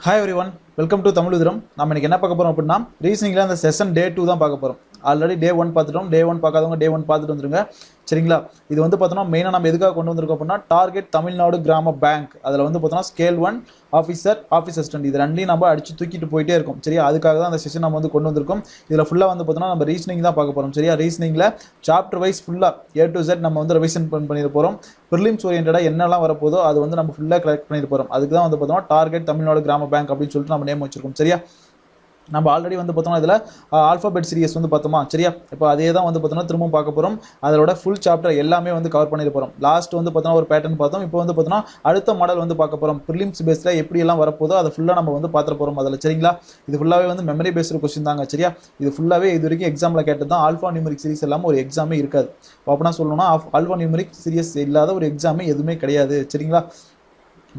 Hi everyone, welcome to Tamil Udram. நம்ம இன்னைக்கு என்ன பார்க்க போறோம் அப்படின்னா ரீசனிங்ல அந்த செஷன் டே 2 தான் பார்க்க போறோம். ஆல்ரெடி டே 1 பார்த்துட்டோம். டே 1 பார்க்காதவங்க டே 1 பார்த்துட்டு வந்துருங்க. சரிங்களா? இது வந்து பார்த்தோம்னா மெயினா நம்ம எதுக்காக கொண்டு வந்திருக்கோம் அப்படின்னா டார்கெட் தமிழ்நாடு கிராம பேங்க். அதுல வந்து பார்த்தோம்னா ஸ்கேல் 1 ஆஃபீஸர் அசிஸ்டன்ட் இது ரெண்டையும் நம்ம அடிச்சு தூக்கிட்டு போயிட்டே இருக்கும். சரியா? அதுக்காக தான் அந்த செஷன் நம்ம வந்து கொண்டு வந்திருக்கோம். இதுல ஃபுல்லா வந்து பார்த்தோம்னா நம்ம ரீசனிங் தான் பார்க்க போறோம். சரியா? ரீசனிங்ல சாப்டர் வைஸ் ஃபுல்லா A to Z நம்ம வந்து ரிவிஷன் பண்ணிட்டு போறோம். ப்ரிலிம்ஸ் ஓரியன்டா என்னெல்லாம் வரப்போதோ அது வந்து நம்ம ஃபுல்லா கலெக்ட் பண்ணிட்டு போறோம். அதுக்கு தான் வந்து பார்த்தோம்னா டார்கெட் தமிழ்நாடு கிராம பேங்க் அப்படின்னு சொல்லிட்டு நம்ம நேம் வச்சிருக்கோம். சரியா? நம்ம ஆல்ரெடி வந்து பார்த்தோம்னா இதில் ஆல்ஃபாபெட் சீரியஸ் வந்து பார்த்தோமா? சரியா? இப்போ அதே தான் வந்து பார்த்தோம்னா திரும்பவும் பார்க்க போகிறோம். அதோட ஃபுல் சாப்டர் எல்லாமே வந்து கவர் பண்ணிட்டு போகிறோம். லாஸ்ட் வந்து பார்த்தோம்னா ஒரு பேட்டர்ன் பார்த்தோம். இப்போ வந்து பார்த்தோம்னா அடுத்த மாடல் வந்து பார்க்க போகிறோம். ப்ரிலிம்ஸ் பேஸில் எப்படி எல்லாம் வரப்போதோ அதை ஃபுல்லாக நம்ம வந்து பார்த்துட்டு போகிறோம் அதில். சரிங்களா? இது ஃபுல்லாகவே வந்து மெமரி பேஸ்டு கொஸ்டின் தாங்க. சரியா? இது ஃபுல்லாகவே இது வரைக்கும் எக்ஸாமில் கேட்டது தான். ஆல்ஃபா நியூமரிக் சீரிஸ் இல்லாமல் ஒரு எக்ஸாமே இருக்காது. அப்படின்னா சொல்லணும்னா ஆல்ஃபா நியூமரிக் சீரியஸ் இல்லாத ஒரு எக்ஸாமே எதுவுமே கிடையாது. சரிங்களா?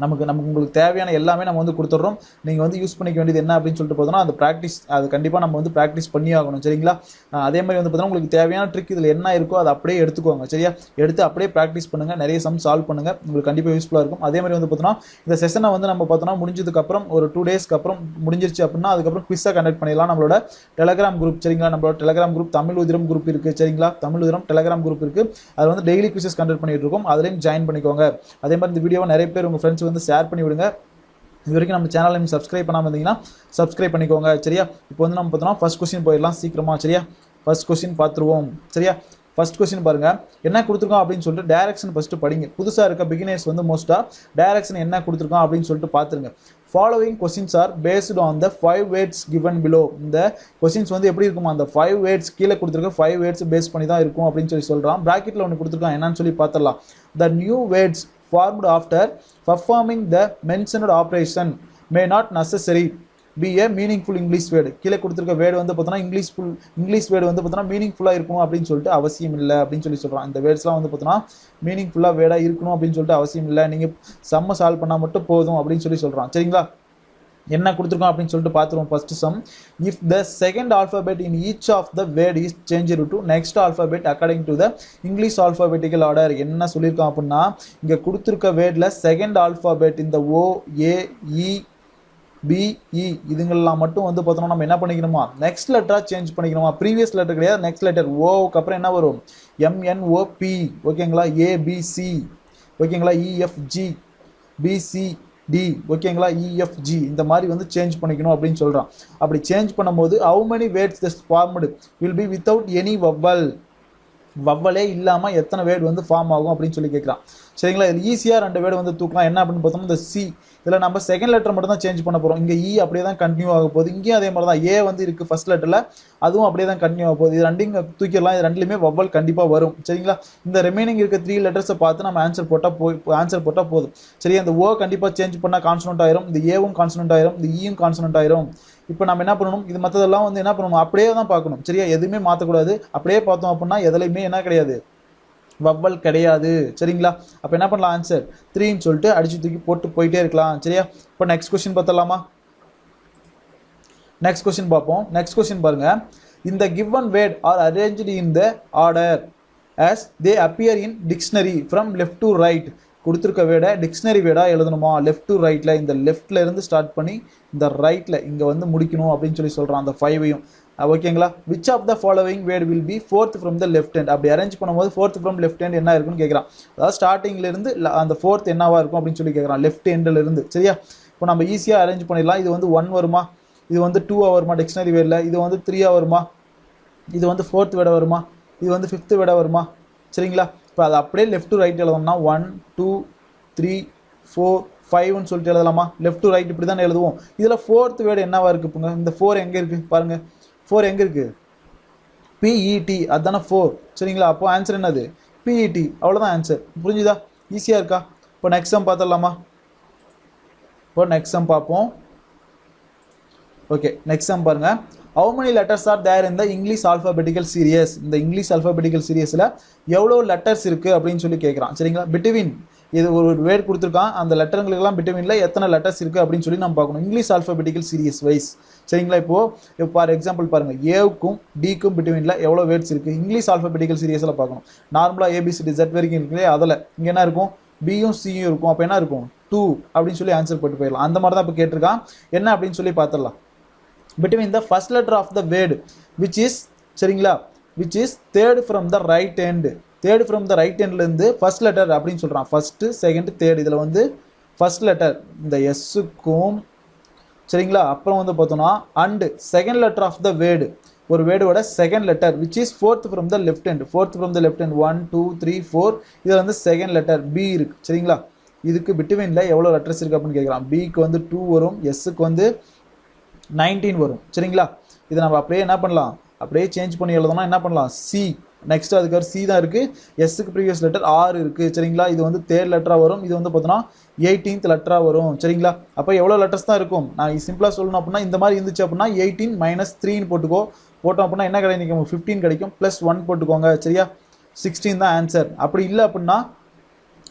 நமக்கு உங்களுக்கு தேவையான எல்லாமே நம்ம வந்து கொடுத்துட்றோம். நீங்கள் வந்து யூஸ் பண்ணிக்க வேண்டியது என்ன அப்படின்னு சொல்லிட்டு பார்த்தோம்னா அந்த ப்ராக்டிஸ் அது கண்டிப்பாக நம்ம வந்து ப்ராக்டிஸ் பண்ணி ஆகணும். சரிங்களா? அதே மாதிரி வந்து பார்த்தோம்னா உங்களுக்கு தேவையான ட்ரிக் இதில் என்ன இருக்கோ அதை அப்படியே எடுத்துக்கோங்க. சரியா? எடுத்து அப்படியே ப்ராக்டிஸ் பண்ணுங்கள். நிறைய சம் சால்வ் பண்ணுங்கள். உங்களுக்கு கண்டிப்பாக யூஸ்ஃபுல்லாக இருக்கும். அதே மாதிரி வந்து பார்த்தோம்னா இந்த செஷனை வந்து நம்ம பார்த்தோம்னா முடிஞ்சதுக்கப்புறம் ஒரு 2 டேஸ்க்கு அப்புறம் முடிஞ்சிருச்சு அப்படின்னா அதுக்கப்புறம் குவிஸாக கண்டக்ட் பண்ணிடலாம். நம்மளோட டெலகிராம் குரூப். சரிங்களா? நம்மளோட டெலகிராம் குரூப் தமிழ் உதிரம் குரூப் இருக்குது. சரிங்களா? தமிழ் உதிரம் டெலகிராம் குரூப் இருக்குது. அது வந்து டெய்லி குவிஸஸ் கண்டக்ட் பண்ணிட்டு இருக்கோம். அதுலேயும் ஜாயின் பண்ணிக்கோங்க. அதே மாதிரி இந்த வீடியோவை நிறைய பேர் உங்கள் ஃப்ரெண்ட்ஸ் வந்து ஷேர் பண்ணி விடுங்க. இது வரைக்கும் நம்ம சேனலை நீங்கள் சப்ஸ்கிரைப் பண்ணாமல் இருந்தீங்கன்னா சப்ஸ்கிரைப் பண்ணிக்கோங்க. சரியா? இப்போ வந்து நம்ம பார்த்தோம்னா ஃபர்ஸ்ட் கொஸ்டின் போயிடலாம் சீக்கிரமா. சரியா? ஃபர்ஸ்ட் கொஸ்டின் பார்த்துருவோம். சரியா? ஃபர்ஸ்ட் கொஸ்டின் பாருங்க என்ன கொடுத்துருக்கோம் அப்படின்னு சொல்லிட்டு டைரக்ஷன் ஃபர்ஸ்ட் படிங்க. புதுசாக இருக்க பிகினர்ஸ் வந்து மோஸ்ட்டாக டைரக்ஷன் என்ன கொடுத்துருக்கோம் அப்படின்னு சொல்லிட்டு பார்த்துருங்க. Following questions are based on the 5 words given below. இந்த கொஸ்டின்ஸ் வந்து எப்படி இருக்குமா? அந்த 5 வேர்ட்ஸ் கீழே கொடுத்துருக்க 5 வேர்ட்ஸ் பேஸ் பண்ணி தான் இருக்கும் அப்படின்னு சொல்லி சொல்கிறான். ப்ராக்கெட்டில் ஒன்று கொடுத்துருக்கான் என்னன்னு சொல்லி பார்த்துடலாம். The new words formed after performing the mentioned operation may not necessarily be a meaningful English word. கீழே கொடுத்துருக்க வேர்டு வந்து பார்த்தோன்னா இங்கிலீஷ் வேர்டு வந்து பார்த்தோன்னா மீனிங்ஃபுல்லாக இருக்கணும் அப்படின்னு சொல்லிட்டு அவசியம் இல்லை அப்படின்னு சொல்லி சொல்கிறான். இந்த வேர்ட்ஸ்லாம் வந்து பார்த்தோன்னா மீனிங்ஃபுல்லாக வேர்டாக இருக்கணும் அப்படின்னு சொல்லிட்டு அவசியம் இல்லை. நீங்கள் சம்ம சால்வ் பண்ணால் மட்டும் போதும் அப்படின்னு சொல்லி சொல்கிறான். சரிங்களா? என்ன கொடுத்துருக்கோம் அப்படின்னு சொல்லிட்டு பார்த்துருவோம். First some, if the second alphabet in each of the word is change to next alphabet according to the English alphabetical order. என்ன சொல்லியிருக்கோம் அப்படின்னா இங்கே கொடுத்துருக்க வேர்டில் செகண்ட் ஆல்ஃபபெட் இந்த O A E B E இதுங்கெல்லாம் மட்டும் வந்து பார்த்தோம்னா நம்ம என்ன பண்ணிக்கணுமா? நெக்ஸ்ட் லெட்டராக சேஞ்ச் பண்ணிக்கணுமா? ப்ரீவியஸ் லெட்டர் கிடையாது, நெக்ஸ்ட் லெட்டர். ஓவுக்கு அப்புறம் என்ன வரும்? MNOP. ஓகேங்களா? ABC. ஓகேங்களா? EFG BC D. ஓகேங்களா? EFG இந்த மாதிரி வந்து சேஞ்ச் பண்ணிக்கணும் அப்படின்னு சொல்கிறான். அப்படி சேஞ்ச் பண்ணும்போது how many words this formed will be without any vowel. வவ்வலே இல்லாமல் எத்தனை வேர்டு வந்து ஃபார்ம் ஆகும் அப்படின்னு சொல்லி கேட்குறான். சரிங்களா? இது ஈஸியாக 2 வேர்டு வந்து தூக்கலாம். என்ன அப்படின்னு பார்த்தோம்னா இந்த C. இதில் நம்ம செகண்ட் லெட்டர் மட்டும் தான் சேஞ்ச் பண்ண போகிறோம். இங்கே E அப்படியே தான் கண்டினியூ ஆக போகுது. இங்கேயும் அதே மாதிரி தான் A வந்து இருக்குது ஃபர்ஸ்ட் லெட்டரில், அதுவும் அப்படியே தான் கண்டினியூ ஆக போகுது. இது ரெண்டையும் தூக்கிடலாம். இது ரெண்டுலையுமே வவ்வல் கண்டிப்பாக வரும். சரிங்களா? இந்த ரிமைனிங் இருக்க 3 லெட்டர்ஸை பார்த்து நம்ம ஆன்சர் போட்டால் போதும். சரி, அந்த O கண்டிப்பாக சேஞ்ச் பண்ணால் கான்சனன்ட் ஆயிரும், இந்த ஏவும் கான்சனன்ட் ஆயிரும், இந்த ஈயும் கான்சனன்ட் ஆயிரும். இப்போ நம்ம என்ன பண்ணணும்? இது மற்றதெல்லாம் வந்து என்ன பண்ணணும்? அப்படியே தான் பார்க்கணும். சரியா? எதுவுமே மாற்றக்கூடாது. அப்படியே பார்த்தோம் அப்படின்னா எதுலையுமே என்ன கிடையாது? வவ்வல் கிடையாது. சரிங்களா? அப்போ என்ன பண்ணலாம்? ஆன்சர் 3ன்னு சொல்லிட்டு அடிச்சு தூக்கி போட்டு போயிட்டே இருக்கலாம். சரியா? இப்போ நெக்ஸ்ட் கொஸ்டின் பார்த்தலாமா? நெக்ஸ்ட் கொஸ்டின் பார்ப்போம். நெக்ஸ்ட் கொஸ்டின் பாருங்க. இந்த given word are arranged in the order as they appear in dictionary from left to right. கொடுத்துருக்க வேர்டை டிக்ஷனரி வேர்டாக எழுதணுமா? லெஃப்ட் டு ரைட்டில், இந்த லெஃப்டில் இருந்து ஸ்டார்ட் பண்ணி இந்த ரைட்டில் இங்கே வந்து முடிக்கணும் அப்படின்னு சொல்லி சொல்கிறான். அந்த 5ஐயும். ஓகேங்களா? Which of the following word will be fourth from the left hand. அப்படி அரேஞ்ச் பண்ணும்போது ஃபோர்த் ஃப்ரம் லெஃப்ட் ஹேண்ட் என்ன இருக்குன்னு கேட்குறான். அதாவது ஸ்டார்டிங்லேருந்து அந்த ஃபோர்த் என்னவா இருக்கும் அப்படின்னு சொல்லி கேட்குறான். லெஃப்ட் ஹேண்டில் இருந்து. சரியா? இப்போ நம்ம ஈஸியாக அரேஞ்ச் பண்ணிடலாம். இது வந்து 1 வருமா? இது வந்து 2 வருமா டிக்ஷனரி வேர்டில்? இது வந்து 3 வருமா? இது வந்து 4th வேர்டாக வருமா? இது வந்து 5th வேர்டாக வருமா? சரிங்களா? இப்போ அது அப்படியே லெஃப்ட் டு ரைட் எழுதணும்னா 1 2 3 4 5ன்னு சொல்லிட்டு எழுதலாமா? லெஃப்ட் டு ரைட் இப்படி தானே எழுதுவோம். இதில் 4th வேர்டு என்னவா இருக்குங்க? இந்த 4 எங்கே இருக்குது பாருங்க. 4 எங்கே இருக்குது? PET. அதுதானே 4. சரிங்களா? அப்போ ஆன்சர் என்னது? PET. அவ்வளோதான் ஆன்சர். புரிஞ்சுதா? ஈஸியாக இருக்கா? இப்போ நெக்ஸ்ட் சம் பார்த்துடலாமா? இப்போ நெக்ஸ்ட் சம் பார்ப்போம். ஓகே, நெக்ஸ்ட் சம் பாருங்க. How many letters are there in the English alphabetical series? இந்த இங்கிலீஷ் alphabetical seriesல எவ்வளோ லெட்டர்ஸ் இருக்குது அப்படின்னு சொல்லி கேட்குறான். சரிங்களா? பிட்வீன் இது ஒரு வேர்ட் கொடுத்துருக்கான். அந்த லெட்டருங்களுக்கெல்லாம் பிட்வீனில் எத்தனை லெட்டர்ஸ் இருக்குது அப்படின்னு சொல்லி நம்ம பார்க்கணும். English alphabetical series wise. சரிங்களா? இப்போ ஃபார் எக்ஸாம்பிள் பாருங்கள், ஏவுக்கும் டிக்கும் பிட்வீனில் எவ்வளோ வேர்ட்ஸ் இருக்குது இங்கிலீஷ் alphabetical seriesல பார்க்கணும். நார்மலாக ABCD Z வரைக்கும் இருக்குல்லையே அதில் இங்கே என்ன இருக்கும்? பியும் சியும் இருக்கும். அப்போ என்ன இருக்கும்? 2 அப்படின்னு சொல்லி ஆன்சர் போட்டு போயிடலாம். அந்த மாதிரி தான் இப்போ கேட்டிருக்கான். என்ன அப்படின்னு சொல்லி பார்த்துடலாம். between the first letter of the word which is சரிங்களா which is third from the right end. third from the right endல இருந்து first letter அப்படின்னு சொல்றான். first second third இதுல வந்து first letter இந்த s-க்கும் சரிங்களா அப்புறம் வந்து பார்த்தோம்னா and second letter of the word ஒரு வேர்டோட second letter which is fourth from the left hand. fourth from the left hand 1 2 3 4 இதுல வந்து செகண்ட் லெட்டர் b இருக்கு. சரிங்களா இதுக்கு பிட்வீன்ல எவ்வளவு லெட்டர்ஸ் இருக்கு அப்படின்னு கேக்குறான். b க்கு வந்து 2 வரும், s க்கு வந்து 19 வரும். சரிங்களா இதை நம்ம அப்படியே என்ன பண்ணலாம், அப்படியே சேஞ்ச் பண்ணி எழுதணும்னா என்ன பண்ணலாம், c நெக்ஸ்ட் அதுக்கு சி தான் இருக்கு, s க்கு ப்ரீவியஸ் லெட்டர் r இருக்கு. சரிங்களா இது வந்து தேர்ட் லெட்டரா வரும், இது வந்து பார்த்தோம்னா 18th லெட்டரா வரும். சரிங்களா அப்போ எவ்வளோ லெட்டர்ஸ் தான் இருக்கும், நான் சிம்பிளா சொல்லணும் அப்படின்னா இந்த மாதிரி இருந்துச்சு அப்படின்னா 18 - 3ன்னு போட்டுக்கோ. போட்டோம் அப்படின்னா என்ன கிடைக்கும், 15 கிடைக்கும், +1 போட்டுக்கோங்க. சரியா 16 தான் ஆன்சர். அப்படி இல்லை அப்படின்னா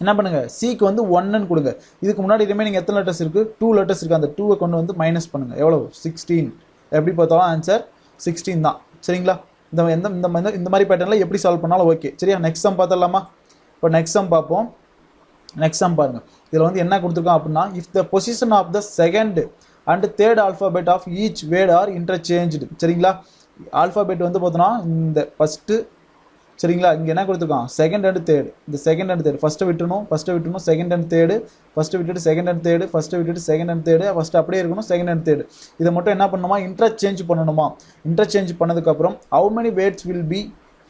என்ன பண்ணுங்க, சிக்கு வந்து 1ன்னு கொடுங்க. இதுக்கு முன்னாடி ரிமைனிங் எத்தனை லெட்டர்ஸ் இருக்கு, 2 லெட்டர்ஸ் இருக்கு. அந்த 2வை கொண்டு வந்து மைனஸ் பண்ணுங்க. எவ்வளோ 16. எப்படி பார்த்தாலும் ஆன்சர் 16 தான். சரிங்களா இந்த மாதிரி பேட்டர்ல எப்படி சால்வ் பண்ணாலும் ஓகே. சரியா நெக்ஸ்ட் சம் பார்த்துடலாமா. இப்போ நெக்ஸ்ட் சம் பார்ப்போம். நெக்ஸ்ட் சம் பாருங்க. இதில் வந்து என்ன கொடுத்துருக்கோம் அப்படின்னா if the position of the second and third alphabet of each word are interchanged. சரிங்களா ஆல்ஃபாபெட் வந்து பார்த்தோன்னா இந்த ஃபஸ்ட்டு சரிங்களா இங்கே என்ன கொடுத்துருக்கான், செகண்ட் அண்ட் தேர்டு. இந்த செகண்ட் அண்ட் தேர்டு ஃபஸ்ட்டு விட்டுணும், செகண்ட் அண்ட் தேர்டு, ஃபஸ்ட்டு விட்டுட்டு செகண்ட் அண்ட் தேர்டு, ஃபஸ்ட்டு விட்டுட்டு செகண்ட் அண்ட் தேர்டு, ஃபஸ்ட்டு அப்படியே இருக்கணும் செகண்ட் அண்ட் தேர்டு. இதை மட்டும் என்ன பண்ணணுமா, இன்டர்சேஞ்ச் பண்ணணுமா. இன்டர்சேஞ்ச் பண்ணதுக்கப்புறம் how many words will be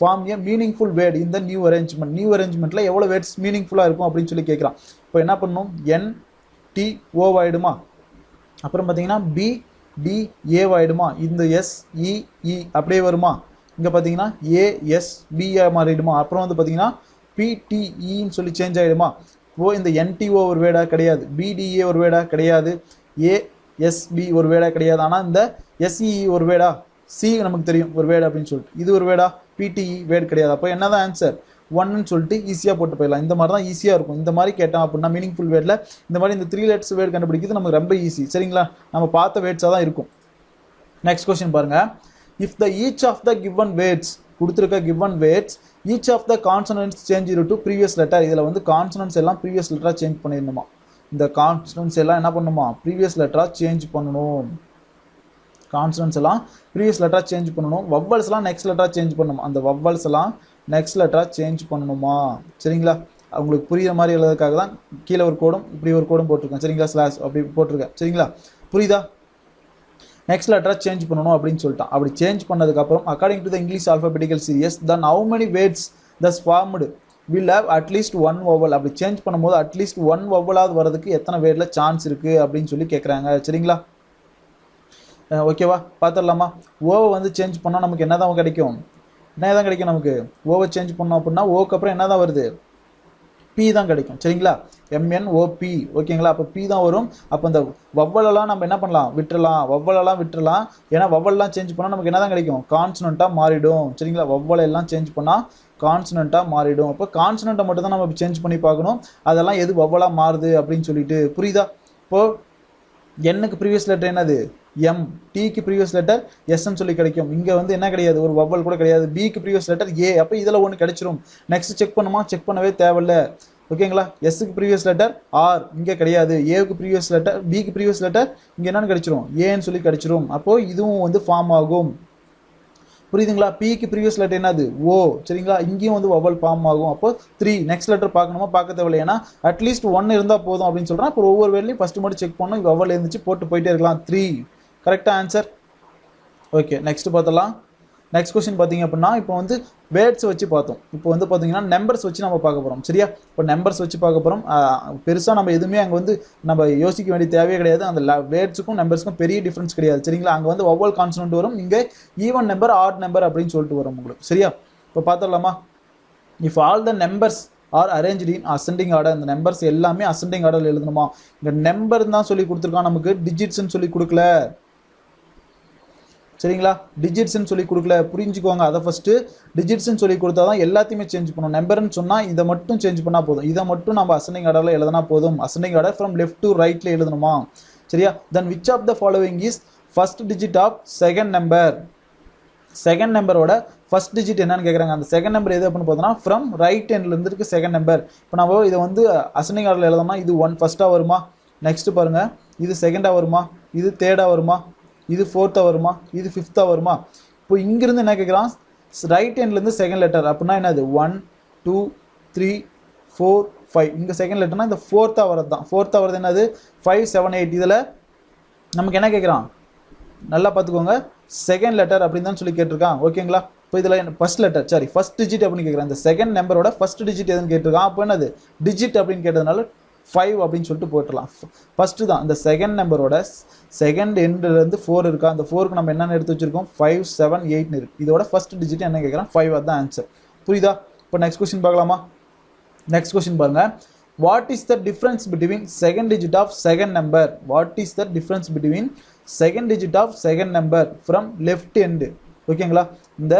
form a meaningful word இந்த நியூ அரேஞ்ச்மெண்ட். நியூ அரேஞ்ச்மெண்ட்டில் எவ்வளோ வேர்ட்ஸ் மீனிங்ஃபுல்லாக இருக்கும் அப்படின்னு சொல்லி கேட்குறான். இப்போ என்ன பண்ணணும், NTO ஆகிடுமா, அப்புறம் பார்த்தீங்கன்னா BDA ஆகிடுமா, இந்த SEE அப்படியே வருமா, இங்கே பார்த்தீங்கன்னா ASB மாறிடுமா, அப்புறம் வந்து பார்த்தீங்கன்னா PTEன்னு சொல்லி சேஞ்ச் ஆகிடுமா. இப்போது இந்த NTO ஒரு வேர்டாக கிடையாது, BDA ஒரு வேர்டாக கிடையாது, ASB ஒரு வேர்டாக கிடையாது. ஆனால் இந்த SEE ஒரு வேர்டா, C நமக்கு தெரியும் ஒரு வேர்டு அப்படின்னு சொல்லிட்டு, இது ஒரு வேர்டா, PTE வேர்டு கிடையாது. அப்போ என்ன தான் ஆன்சர் 1ன்னு சொல்லிட்டு ஈஸியாக போட்டு போயிடலாம். இந்த மாதிரி தான் ஈஸியாக இருக்கும். இந்த மாதிரி கேட்டோம் அப்படின்னா மீனிங்ஃபுல் வேர்டில் இந்த மாதிரி இந்த 3 லெட்டர்ஸ் வேர்டு கண்டுபிடிக்கிறது நமக்கு ரொம்ப ஈஸி. சரிங்களா நம்ம பார்த்த வேர்ட்ஸாக தான் இருக்கும். நெக்ஸ்ட் கொஸ்டின் பாருங்க. If the each of the given words கொடுத்திருக்க given words each of the consonants change to previous letter. இதில் வந்து கான்சனன்ட்ஸ் எல்லாம் ப்ரீவியஸ் லெட்டராக சேஞ்ச் பண்ணிடணுமா. இந்த கான்சனன்ட்ஸ் எல்லாம் என்ன பண்ணணுமா, ப்ரீவியஸ் லெட்டராக சேஞ்ச் பண்ணணும். கான்சனன்ட்ஸ் எல்லாம் ப்ரீவியஸ் லெட்டராக சேஞ்ச் பண்ணணும். வவ்வல்ஸ் எல்லாம் நெக்ஸ்ட் லெட்டராக சேஞ்ச் பண்ணணும். அந்த வவ்வல்ஸ் எல்லாம் நெக்ஸ்ட் லெட்டராக சேஞ்ச் பண்ணணுமா. சரிங்களா உங்களுக்கு புரியுற மாதிரி எழுதுறதுக்காக தான் கீழே ஒரு கோடும் இப்படி ஒரு கோடும் போட்டிருக்கேன். சரிங்களா ஸ்லாஷ் அப்படி போட்டிருக்கேன். சரிங்களா புரியுதா. நெக்ஸ்ட் லெட்டராக சேஞ்ச் பண்ணணும் அப்படின்னு சொல்லிட்டான். அப்படி சேஞ்ச் பண்ணதுக்கப்புறம் according to the English alphabetical series then how many words thus formed will have at least 1 vowel. அப்படி சேஞ்ச் பண்ணும்போது அட்லீஸ்ட் 1 வவலாவது வரதுக்கு எத்தனை வேர்டில் சான்ஸ் இருக்குது அப்படின்னு சொல்லி கேட்குறாங்க. சரிங்களா ஓகேவா பார்த்துடலாமா. ஓவை வந்து சேஞ்ச் பண்ணால் நமக்கு என்ன தான் கிடைக்கும், என்ன தான் கிடைக்கும் நமக்கு. ஓவை சேஞ்ச் பண்ணோம் அப்படின்னா ஓக்கு அப்புறம் என்ன தான் வருது, P தான் கிடைக்கும். சரிங்களா MNOP ஓகேங்களா. அப்போ P தான் வரும். அப்போ இந்த வவ்வலெல்லாம் நம்ம என்ன பண்ணலாம், விட்டுறலாம். ஏன்னா வவ்வல்லாம் சேஞ்ச் பண்ணால் நமக்கு என்ன தான் கிடைக்கும், கான்சனண்ட்டாக மாறிடும். சரிங்களா வவ்வலெல்லாம் சேஞ்ச் பண்ணால் கான்சனண்ட்டாக மாறிடும். அப்போ கான்சனண்ட்டை மட்டும் தான் நம்ம சேஞ்ச் பண்ணி பார்க்கணும், அதெல்லாம் எது வவ்வலாக மாறுது அப்படின்னு சொல்லிட்டு. புரியுதா. இப்போது Nக்கு ப்ரீவியஸ் லெட்டர் என்னது M, Tக்கு ப்ரீவியஸ் லெட்டர் Sன்னு சொல்லி கிடைக்கும். இங்கே வந்து என்ன கிடையாது, ஒரு வவ்வல் கூட கிடையாது. Bக்கு ப்ரீவியஸ் லெட்டர் A. அப்போ இதில் ஒன்று கிடைச்சிரும். நெக்ஸ்ட் செக் பண்ணுமா, செக் பண்ணவே தேவையில்ல. ஓகேங்களா Sக்கு ப்ரீவியஸ் லெட்டர் R இங்கே கிடையாது. Aக்கு ப்ரீவியஸ் லெட்டர், Bக்கு ப்ரீவியஸ் லெட்டர் இங்கே என்னன்னு கிடைச்சிரும், Aன்னு சொல்லி கிடைச்சிரும். அப்போது இதுவும் வந்து ஃபார்ம் ஆகும். புரியுதுங்களா. Pக்கு ப்ரீவியஸ் லெட்டர் என்னது O. சரிங்களா இங்கேயும் வந்து வவல் ஃபார்ம் ஆகும். அப்போ 3 நெக்ஸ்ட் லெட்டர் பார்க்கணுமா, பார்க்க தேவையில்லை. ஏன்னா அட்லீஸ்ட் 1 இருந்தால் போதும் அப்படின்னு சொல்கிறேன். அப்புறம் ஒவ்வொரு வேர்ட்லையும் ஃபஸ்ட்டு மட்டும் செக் பண்ணணும், வவல் இருந்துச்சு போட்டு போயிட்டே இருக்கலாம். 3 கரெக்டாக ஆன்சர். ஓகே நெக்ஸ்ட் பார்த்தலாம். நெக்ஸ்ட் கொஸ்டின் பார்த்தீங்க அப்படின்னா இப்போ வந்து வேர்ட்ஸ் வச்சு பார்த்தோம். இப்போ வந்து பார்த்தீங்கன்னா நம்பர்ஸ் வச்சு நம்ம பார்க்க போகிறோம். சரியா இப்போ நம்பர்ஸ் வச்சு பார்க்க போகிறோம். பெருசாக நம்ம எதுவுமே அங்கே வந்து நம்ம யோசிக்க வேண்டிய தேவையே கிடையாது. அந்த வேர்ட்ஸுக்கும் நம்பர்ஸுக்கும் பெரிய டிஃப்ரென்ஸ் கிடையாது. சரிங்களா அங்கே வந்து வவ்வல் கான்சனன்ட் வரும், இங்கே ஈவன் நம்பர் ஆட் நம்பர் அப்படின்னு சொல்லிட்டு வரும் உங்களுக்கு. சரியா இப்போ பார்த்துடலாமா. If all the numbers are arranged in ascending order. இந்த நம்பர்ஸ் எல்லாமே அசெண்டிங் ஆர்டரில் எழுதணுமா. இங்கே நம்பர் தான் சொல்லி கொடுத்துருக்கான், நமக்கு டிஜிட்ஸ்ன்னு சொல்லி கொடுக்கல. சரிங்களா டிஜிட்ஸ்ன்னு சொல்லி கொடுக்கல, புரிஞ்சுக்கோங்க. அதை ஃபஸ்ட்டு டிஜிட்ஸ்ன்னு சொல்லி கொடுத்தா தான் எல்லாத்தையுமே சேஞ்ச் பண்ணணும். நம்பர்னு சொன்னால் இதை மட்டும் சேஞ்ச் பண்ணால் போதும், இதை மட்டும் நம்ம அசெண்டிங் ஆர்டரில் எழுதினா போதும். Ascending order from left to ரைட்டில் எழுதணுமா. சரியா then which of the following is first digit of second number. Second நம்பரோட ஃபர்ஸ்ட் டிஜிட் என்னன்னு கேட்குறாங்க. அந்த செகண்ட் நம்பர் எது அப்படின்னு பார்த்தோம்னா ஃப்ரம் ரைட் ஹேண்ட்லேருந்து இருக்கு செகண்ட் நம்பர். இப்போ நம்ம இதை வந்து அசெண்டிங் ஆர்டரில் எழுதோம்னா இது 1 ஃபர்ஸ்ட்டாக வருமா, நெக்ஸ்ட் பாருங்கள் இது செகண்டாக வருமா, இது தேர்டாக வருமா, இது ஃபோர்த்தாக வருமா, இது ஃபிஃப்த்தாக வருமா. இப்போ இங்கிருந்து என்ன கேட்குறான், ரைட் ஹேண்ட்லேருந்து செகண்ட் லெட்டர் அப்படின்னா என்னது 1 2 3 4 5. இங்கே செகண்ட் லெட்டர்னா இந்த ஃபோர்த்தாக வரது தான். ஃபோர்த்தாக வரது என்னது 5 7 8. இதில் நமக்கு என்ன கேட்குறான் நல்லா பார்த்துக்கோங்க, செகண்ட் லெட்டர் அப்படின்னு தான் சொல்லி கேட்டிருக்கான். ஓகேங்களா. இப்போ இதில் first letter sorry first digit அப்படின்னு கேட்குறான். இந்த செகண்ட் நம்பரோட ஃபர்ஸ்ட் டிஜிட் எதுன்னு கேட்டிருக்கான். அப்போ என்னது டிஜிட் அப்படின்னு கேட்டதுனால 5 அப்படின்னு சொல்லிட்டு போட்டுடலாம். ஃபர்ஸ்ட்டு தான் இந்த செகண்ட் நம்பரோட செகண்ட் எண்ட்லேருந்து 4 இருக்கா, அந்த 4க்கு நம்ம என்னென்ன எடுத்து வச்சிருக்கோம் 5 7 8 இருக்கு. இதோட ஃபர்ஸ்ட் டிஜிட் என்ன கேட்குறான் 5. அதுதான் ஆன்சர். புரியுதா. இப்போ நெக்ஸ்ட் கொஸ்டின் பார்க்கலாமா. நெக்ஸ்ட் கொஸ்டின் பாருங்க. What is the difference between second digit of second number? What is the difference between second digit of second number from left end? ஓகேங்களா. இந்த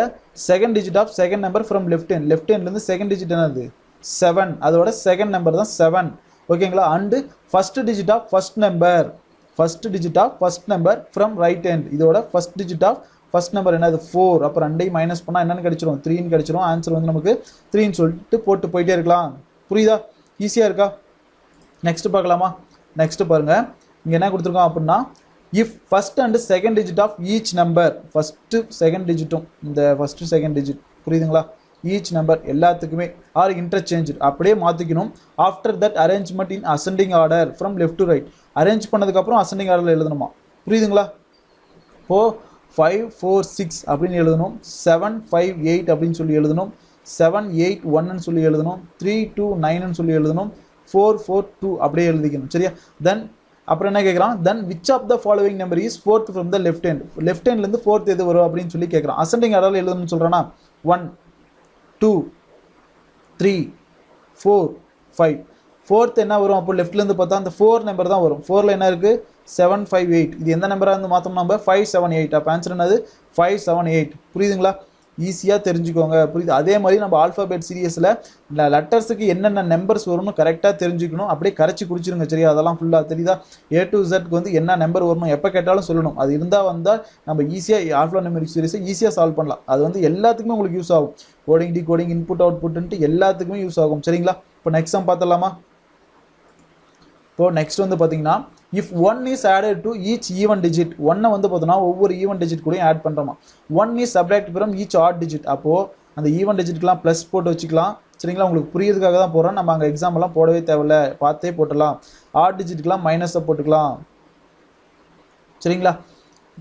second digit of second number from left hand, left ஹேண்ட்லேருந்து second digit என்னது 7, அதோட second number தான் 7. ஓகேங்களா. And first digit of first number, first digit of first number from right hand, இதோட first digit of first number என்னது 4. அப்போ ரெண்டையும் minus பண்ணால் என்னென்னு கிடச்சிரும் 3ன்னு கிடச்சிரும். ஆன்சர் வந்து நமக்கு 3ன்னு சொல்லிட்டு போட்டு போயிட்டே இருக்கலாம். புரியுதா, ஈஸியாக இருக்கா. நெக்ஸ்ட் பார்க்கலாமா. நெக்ஸ்ட் பாருங்க, இங்கே என்ன கொடுத்துருக்கோம் அப்படின்னா if first and second digit of each number, first second டிஜிட்டும் இந்த ஃபர்ஸ்ட்டு செகண்ட் டிஜிட் புரியுதுங்களா, ஈச் நம்பர் எல்லாத்துக்குமே ஆர் இன்டர்சேஞ்ச் அப்படியே மாற்றிக்கணும். After that arrangement in ascending order from left to right, arrange பண்ணதுக்கப்புறம் அசெண்டிங் ஆர்டரில் எழுதணுமா. புரியுதுங்களா. இப்போது 5 4 6 அப்படின்னு எழுதணும், 7 5 8 அப்படின்னு சொல்லி எழுதணும், 7 8 1ன்னு சொல்லி எழுதணும், 3 2 9ன்னு சொல்லி எழுதணும், 4 4 2 அப்படியே எழுதிக்கணும். சரியா. தென் அப்புறம் என்ன கேட்குறான், then which of the following number is fourth from the left hand, left ஹேண்ட்லேருந்து ஃபோர்த் எது வரும் அப்படின்னு சொல்லி கேட்குறான். அசெண்டிங் ஆர்டரில் எழுதணும்னு சொல்கிறானா 1 2 3 4 5. ஃபோர்த் என்ன வரும் அப்போ லெஃப்ட்லேருந்து பார்த்தா அந்த 4 நம்பர் தான் வரும். 4ல் என்ன இருக்குது 7 5 8. இது எந்த நம்பராக இருந்து மாற்றோம் நம்ம 5 7 8. அப்போ ஆன்சர் என்னது 5 7 8. புரியுதுங்களா. ஈஸியாக தெரிஞ்சுக்கோங்க. புரியுது. அதே மாதிரி நம்ம ஆல்ஃபாபெட் சீரியஸில் லெட்டர்ஸுக்கு என்னென்ன நம்பர்ஸ் வரும்னு கரெக்டாக தெரிஞ்சுக்கணும். அப்படியே கரைச்சி குடிச்சிருங்க. சரியா. அதெல்லாம் ஃபுல்லாக தெரியுதா. A to Z வந்து என்ன நம்பர் வரணும் எப்போ கேட்டாலும் சொல்லணும். அது இருந்தால் வந்தால் நம்ம ஈஸியாக ஆல்ஃபா நியூமெரிக் சீரிஸை ஈஸியாக சால்வ் பண்ணலாம். அது வந்து எல்லாத்துக்குமே உங்களுக்கு யூஸ் ஆகும். கோடிங் டி கோடிங் இன்புட் அவுட்புட்டுன்ட்டு எல்லாத்துக்குமே யூஸ் ஆகும். சரிங்களா. இப்போ நெக்ஸ்ட் சம் பார்த்துடலாமா. இப்போ நெக்ஸ்ட் வந்து பார்த்தீங்கன்னா if 1 is added to each even digit, 1 வந்து பார்த்தோம்னா ஒவ்வொரு ஈவன் டிஜிட் கூடயும் ஆட் பண்ணுறோமா. 1 is subtracted from each odd digit, அப்போது அந்த ஈவன் டிஜிட்லாம் ப்ளஸ் போட்டு வச்சுக்கலாம். சரிங்களா. உங்களுக்கு புரியுறதுக்காக தான் போகிறோம். நம்ம அங்கே எக்ஸாம்பெல்லாம் போடவே தேவையில்ல, பார்த்தே போட்டுடலாம். ஆட் டிஜிட்டுக்கெலாம் மைனஸை போட்டுக்கலாம். சரிங்களா.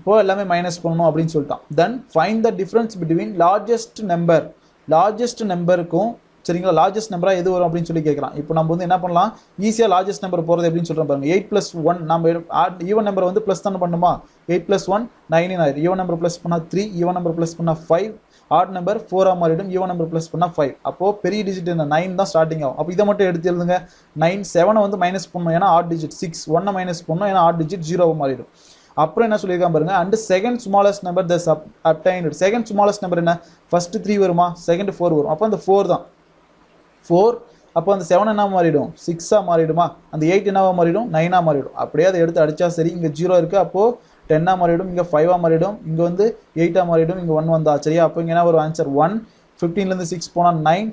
இப்போது எல்லாமே மைனஸ் பண்ணணும் அப்படின்னு சொல்லிட்டான். Then find the difference between largest number, largest நம்பருக்கும் சரிங்களா லார்ஜஸ்ட் நம்பராக எது வரும் அப்படின்னு சொல்லி கேட்குறான். இப்போ நம்ம வந்து என்ன பண்ணலாம், ஈஸியாக லார்ஜஸ்ட் நம்பர் போகிறது எப்படின்னு சொல்கிறோம் பாருங்க. 8 + 1 நம்ம ஈவன் நம்பர் வந்து ப்ளஸ் தானே பண்ணுமா. 8 + 1 9 ஆயிடும். ஈவன் நம்பர் ப்ளஸ் பண்ணால் 3, ஈவன் நம்பர் ப்ளஸ் பண்ணால் 5, ஆட் நம்பர் 4 மாறிடும். ஈவன் நம்பர் ப்ளஸ் பண்ணால் 5. அப்போது பெரிய டிஜிட் என்ன 9 தான் ஸ்டார்டிங் ஆகும். அப்போ இதை மட்டும் எடுத்து எழுதுங்க. 9 7 வந்து மைனஸ் பண்ணணும் ஏன்னா ஆட் டிஜிட், 6 1 மைனஸ் பண்ணணும் ஏன்னா ஆட் டிஜிட் 0 மாறிடும். அப்புறம் என்ன சொல்லியிருக்கான் பாருங்க, and second smallest number the obtained. Second smallest number என்ன ஃபர்ஸ்ட் 3 வருமா, செகண்ட் 4 வரும். அப்போ அந்த 4 தான் 4. அப்போ அந்த 7 என்ன மாறிடும் 6ஆக மாறிடுமா, அந்த 8 என்னவாக மாறிடும் 9ஆக மாறிடும். அப்படியே அதை எடுத்து அடித்தா சரி. இங்கே 0 இருக்குது, அப்போது 10ஆக மாறிடும், இங்கே 5ஆக மாறிடும், இங்கே வந்து 8ஆக மாறிடும், இங்கே 1 வந்தா. சரியா. அப்போ இங்கே என்ன வரும் ஆன்சர் 1. 15லேருந்து 6 போனால் 9,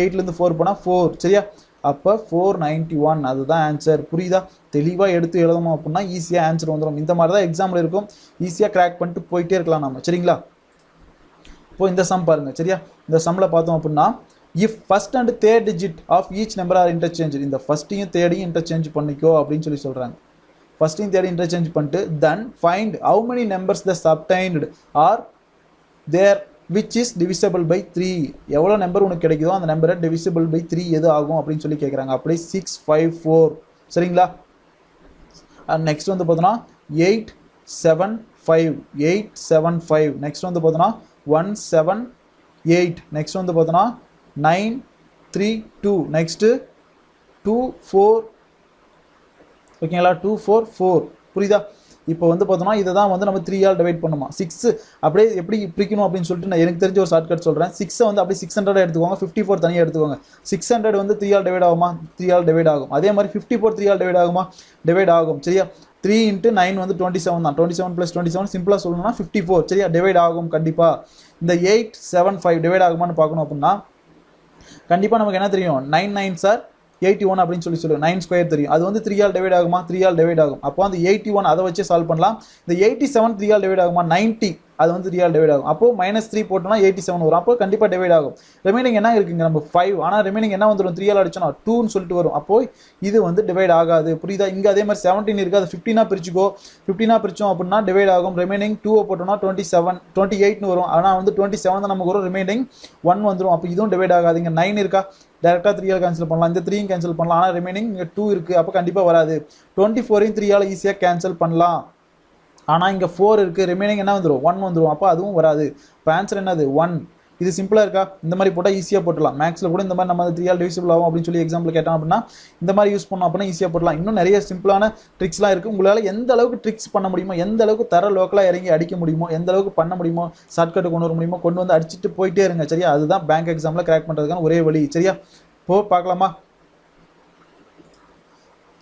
8லேருந்து 4 போனால் 4. சரியா. அப்போ 491 அதுதான் ஆன்சர். புரியுதா. தெளிவாக எடுத்து எழுதணும் அப்படின்னா ஈஸியாக ஆன்சர் வந்துடும். இந்த மாதிரி தான் எக்ஸாம்பிள் இருக்கும். ஈஸியாக கிராக் பண்ணிட்டு போயிட்டே இருக்கலாம் நம்ம. சரிங்களா. இப்போ இந்த சம் பாருங்கள். சரியா. இந்த சம்மில் பார்த்தோம் அப்படின்னா if first and third digit of each number are interchange, இந்த ஃபஸ்ட்டையும் தேர்டையும் இன்டர்சேஞ்ச் பண்ணிக்கோ அப்படின்னு சொல்லி சொல்கிறாங்க. ஃபஸ்ட்டையும் தேர்டையும் இன்டர்சேஞ்ச் பண்ணிட்டு then find how many numbers the obtained are there which is divisible by 3. எவ்வளோ நம்பர் உனக்கு கிடைக்குதோ அந்த நம்பரை டிவிசபிள் பை 3 எது ஆகும் அப்படின்னு சொல்லி கேட்குறாங்க. அப்படியே 6 5 4. சரிங்களா. நெக்ஸ்ட் வந்து பார்த்தோன்னா 8 7 5, 8 7 5. நெக்ஸ்ட் வந்து பார்த்தோன்னா 1 7 8. நெக்ஸ்ட் வந்து பார்த்தோன்னா 9 3 2. நெக்ஸ்ட்டு 2 4. ஓகேங்களா. 2 4 4. புரியுதா. இப்போ வந்து பார்த்தோம்னா இதை தான் வந்து நம்ம 3ஆல் டிவைட் பண்ணுமா. 6 அப்படியே எப்படி பிரிக்கணும் அப்படின்னு சொல்லிட்டு நான் எனக்கு தெரிஞ்ச ஒரு ஷார்ட்கட் சொல்கிறேன். 6 வந்து அப்படியே 600 எடுத்துக்கோங்க, 54 தனியாக எடுத்துக்கோங்க. 600 வந்து 3ஆல் டிவைட் ஆகுமா, 3ஆல் டிவைட் ஆகும். அதே மாதிரி 54 3ஆல் டிவைட் ஆகுமா, டிவைட் ஆகும். சரியா. 3 × 9 வந்து 27 தான். 27 + 27 சிம்பிளாக சொல்லணும்னா 54. சரியா, டிவைட் ஆகும் கண்டிப்பாக. இந்த 875 டிவைட் ஆகுமான்னு பார்க்கணும் அப்படின்னா கண்டிப்பாக நமக்கு என்ன தெரியும், 9 9s are 81 அப்படின்னு சொல்லி 9 ஸ்கொயர் தெரியும். அது வந்து 3 ஆல் டிவைட் ஆகுமா, 3 ஆல் டிவைட் ஆகும். அப்போ அந்த 81 அதை வச்சு சால்வ் பண்ணலாம். இந்த 87 3 ஆல் டிவைட் ஆகுமா, 90 அது வந்து 3 ஆல் டிவைட் ஆகும். அப்போ -3 போட்டோம்னா 87 வரும். அப்போ கண்டிப்பாக டிவைட் ஆகும். ரிமைனிங் என்ன இருக்குங்க, நம்ம 5. ஆனால் ரிமைனிங் என்ன வந்துடும், 3 ஆல் அடிச்சோம்னா 2ன்னு சொல்லிட்டு வரும். அப்போ இது வந்து டிவைட் ஆகாது. புரியுதா? இங்கே அதே மாதிரி 17 இருக்குது, அது 15ஆக பிரிச்சுக்கோ. 15ஆக பிரிச்சோம் அப்படின்னா டிவைட் ஆகும். ரிமைனிங் 2 போட்டோம்னா 27 28ன்னு வரும். ஆனால் வந்து 27 தான் நமக்கு வரும். ரிமைனிங் 1 வந்துடும். அப்போ இதுவும் டிவைட் ஆகாது. இங்கே 9 இருக்கா, டேரெக்டாக 3 ஆல் கேன்சல் பண்ணலாம். இந்த 3யும் கேன்சல் பண்ணலாம். ஆனால் ரிமைனிங் இங்கே 2 இருக்குது. அப்போ கண்டிப்பாக வராது. 24யும் 3 ஆல் ஈஸியாக கேன்சல் பண்ணலாம். ஆனால் இங்கே 4 இருக்குது. ரிமைனிங் என்ன வந்துடும், 1 வந்துடும். அப்போ அதுவும் வராது. இப்போ ஆன்சர் என்னது, 1. இது சிம்பிளாக இருக்கா? இந்த மாதிரி போட்டால் ஈஸியாக போட்டலாம். மேக்ஸில் கூட இந்த மாதிரி நம்ம 3 ஆல் டிவிசிபிள் ஆகும் அப்படின்னு சொல்லி எக்ஸாம்பிள் கேட்டோம் அப்படின்னா இந்த மாதிரி யூஸ் பண்ணோம் அப்படின்னா ஈஸியாக போடலாம். இன்னும் நிறைய சிம்பிளான ட்ரிக்ஸ்லாம் இருக்குது. உங்களால் எந்த அளவுக்கு ட்ரிக்ஸ் பண்ண முடியுமோ, எந்த அளவுக்கு தர லோக்கலாக இறங்கி அடிக்க முடியுமோ, எந்த அளவுக்கு பண்ண முடியுமோ, ஷார்ட்கட் கொண்டு வர முடியுமோ கொண்டு வந்து அடிச்சுட்டு போயிட்டே இருங்க. சரியா, அதுதான் பேங்க் எக்ஸாமில் கிராக் பண்ணுறதுக்கான ஒரே வழி. சரியா, பார்க்கலாமா?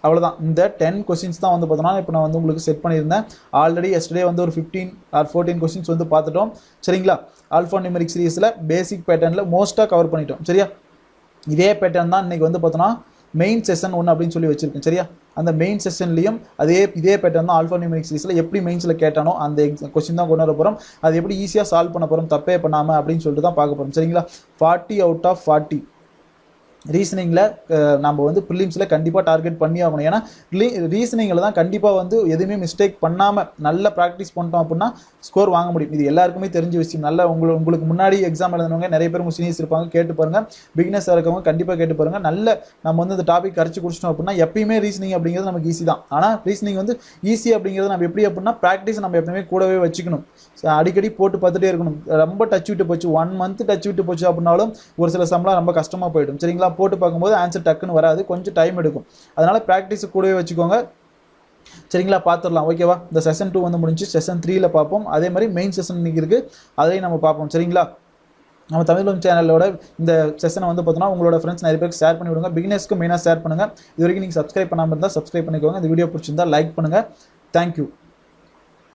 அவ்வளோதான். இந்த 10 கொஸ்டின்ஸ் தான் வந்து பார்த்தோன்னா இப்போ நான் வந்து உங்களுக்கு செட் பண்ணியிருந்தேன். ஆல்ரெடி எஸ்டர்டே வந்து ஒரு 15 or 14 கொஸ்டின்ஸ் வந்து பார்த்துட்டோம். சரிங்களா, ஆல்ஃபா நியூமெரிக் சீரிஸில் பேசிக் பேட்டர்னில் மோஸ்ட்டாக கவர் பண்ணிட்டோம். சரியா, இதே பேட்டர்ன் தான் இன்றைக்கி வந்து பார்த்தோன்னா மெயின் செஷன் 1 அப்படின்னு சொல்லி வச்சுருக்கேன். சரியா, அந்த மெயின் செஷன்லையும் இதே பேட்டர்ன் தான் ஆல்ஃபா நியூமெரிக் சீரிஸில் எப்படி மெயின்ஸில் கேட்டானோ அந்த கொஸ்டின் தான் கொண்டு வர போகிறோம். அது எப்படி ஈஸியாக சால்வ் பண்ண போகிறோம் தப்பே பண்ணாமல் அப்படின்னு சொல்லிட்டு தான் பார்க்க போகிறோம். சரிங்களா, 40 out of 40 ரீசனிங்கில் நம்ம வந்து ப்ரிலிம்ஸில் கண்டிப்பாக டார்கெட் பண்ணி ஆகணும். ஏன்னா ரீசனிங்கில் தான் கண்டிப்பாக வந்து எதுவுமே மிஸ்டேக் பண்ணாமல் நல்லா ப்ராக்டிஸ் பண்ணிட்டோம் அப்படின்னா ஸ்கோர் வாங்க முடியும். இது எல்லாருக்குமே தெரிஞ்ச விஷயம். நல்லா உங்களுக்கு முன்னாடி எக்ஸாம் எழுதுனவங்க நிறைய பேர் உங்கள் சீனியர்ஸ் இருப்பாங்க, கேட்டு பாருங்கள். பிகினர்ஸாக இருக்கவங்க கண்டிப்பாக கேட்டு பாருங்கள். நல்ல நம்ம வந்து இந்த டாபிக் கரைச்சி குடிச்சிட்டோம் அப்படின்னா எப்பயுமே ரீசனிங் அப்படிங்கிறது நமக்கு ஈஸி தான். ஆனால் ரீசனிங் வந்து ஈஸி அப்படிங்கிறது நம்ம எப்படி அப்படின்னா ப்ராக்டிஸ் நம்ம எப்பவுமே கூடவே வச்சுக்கணும். அடிக்கடி போட்டு பார்த்துட்டே இருக்கணும். ரொம்ப டச் விட்டு போச்சு, 1 month டச் விட்டு போச்சு அப்படின்னாலும் ஒரு சில சம்பளம் ரொம்ப கஷ்டமாக போயிடும். சரிங்களா, போட்டு பார்க்கும்போது ஆன்சர் டக்குன்னு வராது, கொஞ்சம் டைம் எடுக்கும். அதனால ப்ராக்டிஸ் கூடவே வச்சுக்கோங்க. சரிங்களா, பார்த்துடலாம். ஓகேவா, இந்த செஷன் 2 வந்து முடிஞ்சு செஷன் 3ல பார்ப்போம். அதே மாதிரி மெயின் செஷன் இன்னைக்கு இருக்குது, அதையும் நம்ம பார்ப்போம். சரிங்களா, நம்ம தமிழ் சேனலோட இந்த செஷனை வந்து பார்த்தோன்னா உங்களோட ஃப்ரெண்ட்ஸ் நிறைய பேருக்கு ஷேர் பண்ணி விடுங்க. பிகினர்ஸ்க்கு மெயினாக ஷேர் பண்ணுங்கள். இது வரைக்கும் நீங்கள் சப்ஸ்கிரைப் பண்ணாமல் இருந்தால் சப்ஸ்கிரைப் பண்ணிக்கோங்க. இந்த வீடியோ பிடிச்சிருந்தா லைக் பண்ணுங்கள். தேங்க்யூ.